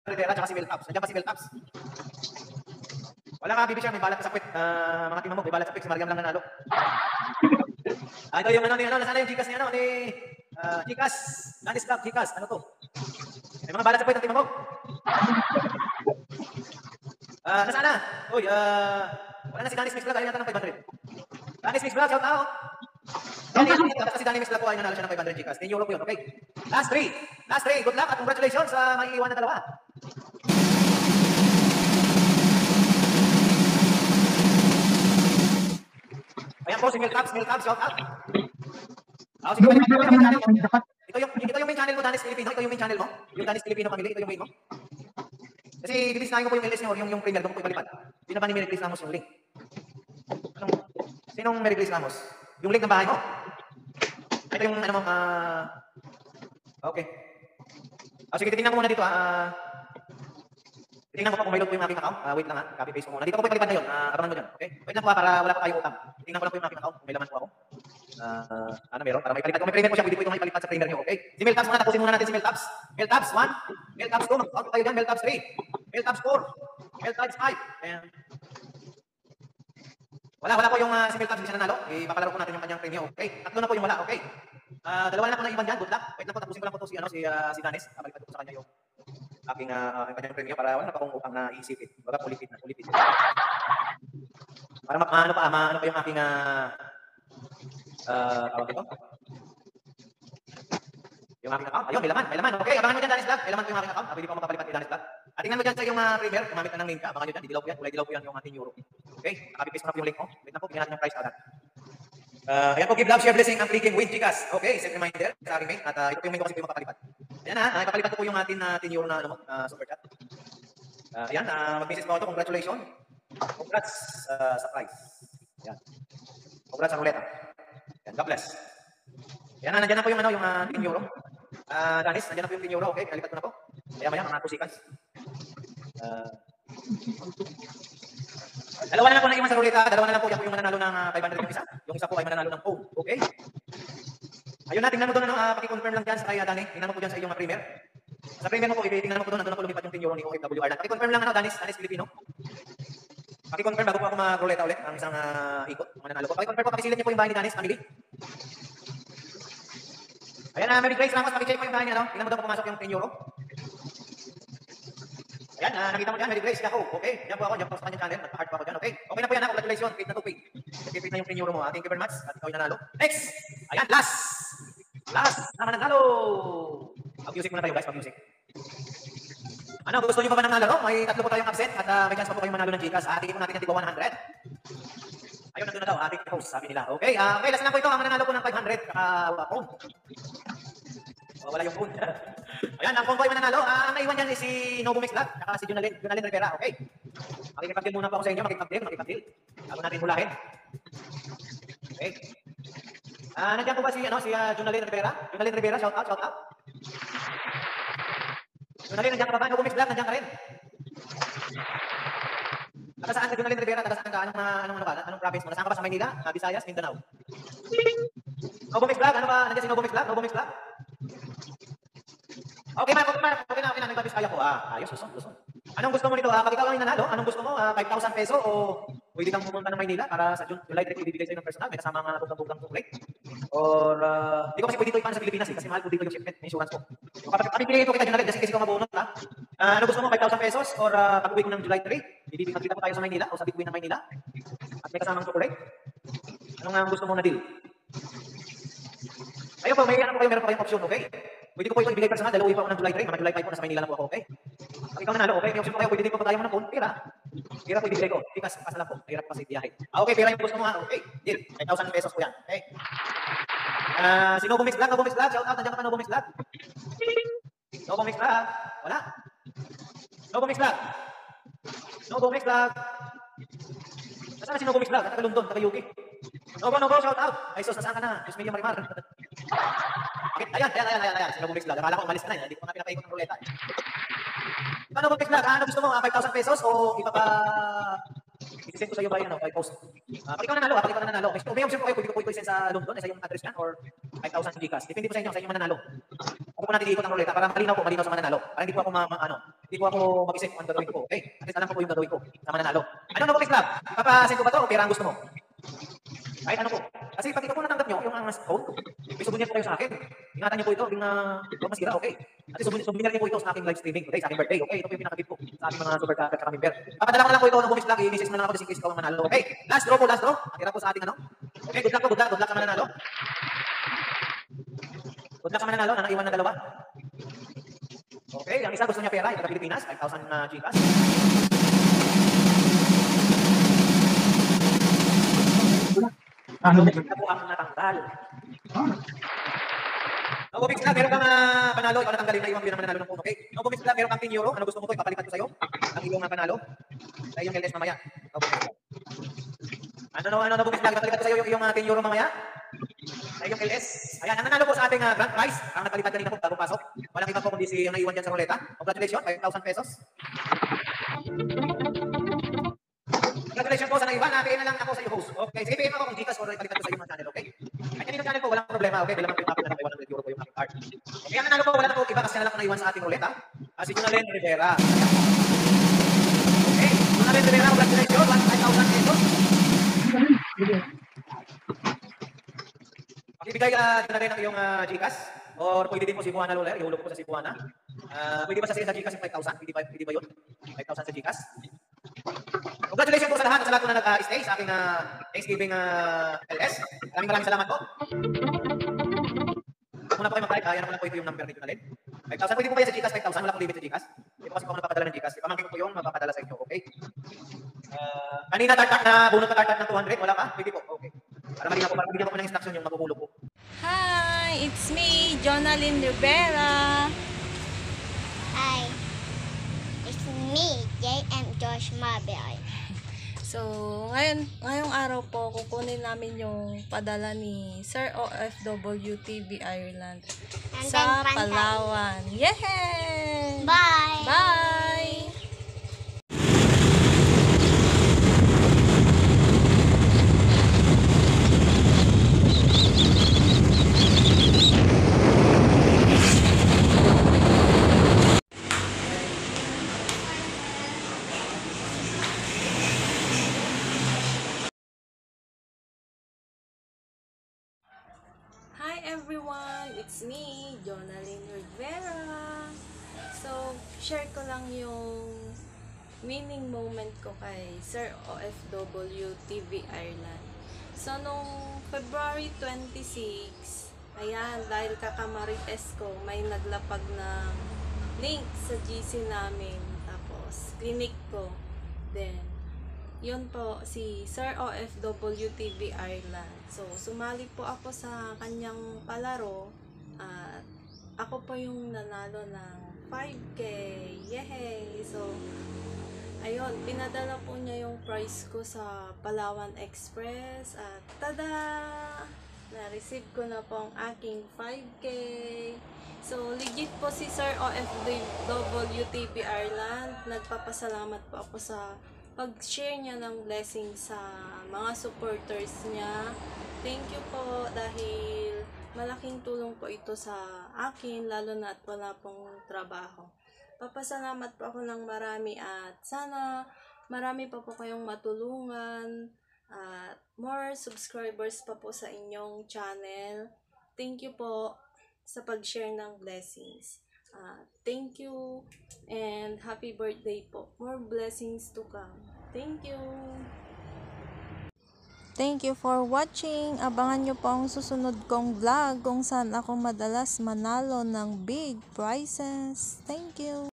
Rivera at si Mel Taps. Nandiyan pa si Mel Taps. Wala ka, Bibi siya, may balat ka sa kwit. Mga tingnan mo, may balat sa kwit. Si Mariam lang nanalo. Ito yung ano, nasaan yung Gcash ni ano, ni Gcash. Danis Vlog, Gcash. Ano to? May mga balat sa kwit, tingnan mo. Nasaan na? Uy, wala na si Danis Mix Vlog, ayaw yata ng 500. Danis Mix Vlog, shout out. Tapos si Danis Mix Vlog po ay nanalo siya ng 500 Gcash. 10 euro po yun, okay. Last 3. Good luck at congratulations sa may iwan na dalawa. Ayan po, si Mil Tabs, shout out. Sige, ito yung main channel mo, Danis Filipino. Ito yung main channel mo. Yung Danis Filipino Family, ito yung main mo. Kasi bibisnahin ko po yung LS nyo, yung premier, doon ko po ibalipad. Hindi na ba ni Mary Grace Ramos yung link? Sinong Mary Grace Ramos? Yung link ng bahay mo? Ito yung ano mo, okay. Sige, titingnan ko muna dito, titingnan ko pa kung may load po yung aking account. Wait lang copy paste ko muna. Dito ko po ibalipad na yun, abangan mo dyan, okay? Wait lang po para wala pa tayong utang. Titingnan ko lang po yung aking account, kung may laman po ako. Ano meron? Para may palipat. Kung may premier po siya, pwede po ito may palipat sa premier nyo, okay? Si Mel Tabs muna, tapusin muna natin si Mel Tabs. Mel Tabs 1, Mel Tabs 2, mag-out tayo dyan, Mel Tabs 3, Mel Tabs 4, Mel Tabs 5. Ayan. Wala po yung si Mel Tabs, hindi siya nanalo. Papalaro po natin yung kanyang premium, okay? Tatlo na po yung wala, okay? Dalawa na po na iban dyan, good luck. Wait lang po, tapusin ko lang po si Danis. Balipat ko sa kanya yung aking kanyang premium para wala na pa akong utang na iisipin. Baga, pulipit na. Para ano pa yung aking tawag ito? Yung aking account. Ayun, may laman. Okay, abangan mo dyan, Danis Vlog. May laman po yung aking account. Pwede po mapapalipat ni Danis Vlog. At tingnan mo dyan sa yung premier. Gumamit ka ng link ka. Abangan nyo dyan. Dilaw po yan. Kulay dilaw po yan yung ating euro. Okay, copy-paste mo na po yung link mo. Wait na po, tingnan natin yung price agad. Ayan po, give love, share, blessing, ang clicking, win, Gcash. Okay, set reminder sa aking main. At ito po yung main ko kasi po yung makapalipat. Ayan ipapalipat ko po yung ating 10 euro na super chat. Ayan, mag-message mo ito. Congratulations. Congrats sa prize. Ayan. Congrats sa ruleta. Ayan, God bless. Ayan, nandiyan na po yung 10 euro. Danis, nandiyan na po yung 10 euro. Okay, pinalipat ko na po. Maya, mga 2 seconds. Dalawa na lang po na iwan sa ruleta. Dalawa na lang po. Yan po yung mananalo ng 500 yung isa. Yung isa po ay mananalo ng phone. Okay? Ayun na, tingnan mo doon. Paki-confirm lang dyan sa kaya Dani. Tingnan mo po dyan sa iyong premier. Sa premier mo po, tingnan mo po doon. Nandun na po lumipat yung 10 euro ni OFW Ireland. Paki-confirm lang Danis Filipino. Paki-confirm bago po ako mag-ruleta ulit. Ang isang ikot. Mananalo po. Paki-confirm po. Pakisilit niyo po yung bahay ni Danis Family. Ayan, Mary Grace Ramos. Paki-check po yung bahay niya. Tingnan mo doon po pumasok yung 10 euro. Ayan, nakita mo dyan, Mary Grace, Yahoo. Okay, dyan po ako sa kanyang channel. Nagpa-heart po ako dyan, okay? Okay na po yan, congratulations. Paid na to paid. Paid na yung 10 euro mo. Thank you very much. At ikaw yung nanalo. Next! Ayan, last na mananalo. Mag-music muna tayo, guys, mag-music. Ano, gusto nyo pa ba ng nalaro? May 3 po tayong absent at may chance pa po kayong manalo ng Gcash. Tingin po natin yung tigo 100. Ayun, nandun na daw, ating host, sabi nila. Okay, last lang po ito. Ang mananalo po ng 500 phone. Wala yung phone. Ayan, ang phone po ay mananalo. Ang naiwan dyan is si Novo Mix Vlog, saka si Junalyn Rivera. Okay. Makikipag-deal muna po ako sa inyo. Makikipag-deal. Bago natin hulahin. Okay. Nandiyan po ba si Junalyn Rivera? Junalyn Rivera, shout out. Junalyn, nandiyan ka pa ba? Novo Mix Vlog, nandiyan ka rin. Taga saan ka, Junalyn Rivera? Taga saan ka? Anong province mo? Nasaan ka ba sa Maynila? Visayas, Mindanao? Novo Mix Vlog, ano ba? Nandiyan si Novo Mix Vlog? Okay na. May babisaya ko. Ayos, Luzon. Anong gusto mo nito? Pag ikaw lang yung nanalo, anong gusto mo? 5,000 peso o pwede kang pumunta ng Maynila para sa July 3 ibibigay sa'yo ng personal? May kasama mga bugang chocolate? Or, hindi ko kasi pwede ito ipaano sa Pilipinas kasi mahal po dito yung shipment, may insurance po. Papipiliin ko kita Junalyn kasi ko mabunot ano gusto mo? 5,000 pesos or pag-uwi ko ng July 3, magkita po tayo sa Maynila o sa bituin ng Maynila at may kasamang chocolate? Anong gusto mo na deal? Ayun po, meron po kayong option, okay? Pwede ko po ito ibigay personal, dahil uwi pa ako ng July 3, mga July 5 po, nasa Maynila lang po ako, okay? Pag ikaw nanalo, okay? May option po kayo, pwede din po tayo mo ng phone, pera po ibigay ko, pasa lang po, hirap kasi biyahe. Okay, pera yung gusto mo okay? Deal, 5,000 pesos po yan, okay? Si Novo Mix Vlog, shout out, nandiyan ka pa Novo Mix Vlog? Wala? Novo Mix Vlog? Nasaan na si Novo Mix Vlog? Taga London, taga UK. Novo, shout out! Ay sus, nasaan ka na? Diyos Mia Marimar. Ayan. Si Novo Mix Vlog. Akala ko umalis ka na. Hindi ko nga pinapaikot ng ruleta. Diba Novo Mix Vlog? Ano gusto mo? 5,000 pesos o i-send ko sa iyo by post? Pag ikaw nanalo, Okay, may option po kayo. Pwede ko po ito i-send sa London. Sa iyong address yan or 5,000 Gcash. Depende po sa inyo, sa inyong mananalo. Ako po natin iikot ang ruleta para malinaw sa mananalo. Para hindi po ako hindi po ako mag-isip kung ano gagawin ko. Okay? At least alam ko po yung gagawin ko sa mananalo. Ano na po, Club? Papasend ko ba to o pera ang gusto mo? Kahit ano po. Kasi pag ito po natanggap nyo, yung code, may souvenir po kayo sa akin. Ingatan nyo po ito, yung masira, okay? At souvenir niyo po ito sa aking live streaming today, sa aking birthday, okay? Ito po yung pinakabit ko sa aking mga super chat at member. Papadala ko na lang po ito ng Bumis Vlog, i-message mo na lang ako just in case ikaw ang manalo, okay? Last draw po, last draw. Matira po sa ating ano. Okay, good luck sa mananalo. Good luck sa mananalo, naiwan na dalawa. Okay, ang isa gusto niya pera, yung taga Pilipinas, 5,000 Gcash. Ano po ang natanggal? No, Bumix Club, meron kang panalo, ikaw natanggalin na iwan mo yun ang mananalo ng puno, okay? No, Bumix Club, meron kang 10 euro, ano gusto mo to, ipapalitan ko sa'yo? Ang iyong panalo, sa iyong LS mamaya. No, Bumix Club. Ano, Bumix Club, ipapalitan ko sa'yo yung iyong 10 euro mamaya? Sa iyong LS. Ayan, ang nanalo po sa ating grand prize, ang nagpalitan kanina po, bagong pasok. Walang iba po kundi si yung naiwan dyan sa ruleta. Congratulations, 5,000 pesos. Congratulations po sa naiwan. Napiin na lang ako sa iyo, host. Okay, sige, PM ako kung Gcash or ipalitan ko sa iyo ng channel, okay? At kanina channel po, walang problema, okay? Bilang ang pinapin na lang 100 euro po yung aking card. Okay, ang nanalo po, wala na po iba kasi na lang naiwan sa ating ruleta. Si Jonalyn Rivera. Okay, Jonalyn Rivera, congratulations, 5,000 pesos. Ibigay Jonalyn ang iyong Gcash or pwede din po si Buana Loler, ihulog ko po sa si Buana. Pwede ba sa Gcash yung 5,000? Pwede ba yun? 5,000 sa Gcash? Congratulations po sa lahat na nag-stay sa aking Thanksgiving LS. Maraming salamat po. Kung na po kayo mag-type, yan naman po ito yung number ni Jonalyn. 5,000. Pwede po kaya sa Gcash 5,000? Wala pong limit sa Gcash. Hindi po kasi po ako napapadala ng Gcash. Pamangkin ko po yun, mapapadala sa inyo. Okay? Kanina tartak na, bunot na tartak ng 200. Wala pa? Pwede po. Okay. Para malinaw po, para bigyan po ng instruction yung magugulo po. Hi, it's me, Jonalyn Rivera. Hi, it's me, J.M. Josh Mabel. So, ngayong araw po, kukunin namin yung padala ni Sir OFW TV Ireland And sa then Pantai. Palawan. Yay! Bye! Bye! Hi everyone! It's me, Jonalyn Rivera. So, share ko lang yung winning moment ko kay Sir OFW TV Ireland. So, nung February 26, ayan, dahil kakamarites ko, may naglapag ng link sa GC namin. Tapos, clinic ko. Then, yun po, si Sir OFW TV Ireland. So, sumali po ako sa kanyang palaro at ako po yung nanalo ng 5K. Yay! So, ayun, pinadala po niya yung prize ko sa Palawan Express at tada! Na-receive ko na po ang aking 5K. So, legit po si Sir OFW TV Ireland. Nagpapasalamat po ako sa pag-share niya ng blessing sa mga supporters niya. Thank you po dahil malaking tulong po ito sa akin lalo na at wala pong trabaho. Papasalamat po ako ng marami at sana marami pa po kayong matulungan at more subscribers pa po sa inyong channel. Thank you po sa pag-share ng blessings. Thank you and happy birthday po. More blessings to come. Thank you. Thank you for watching. Abangan nyo po ang susunod kong vlog kung saan ako madalas manalo ng big prizes. Thank you.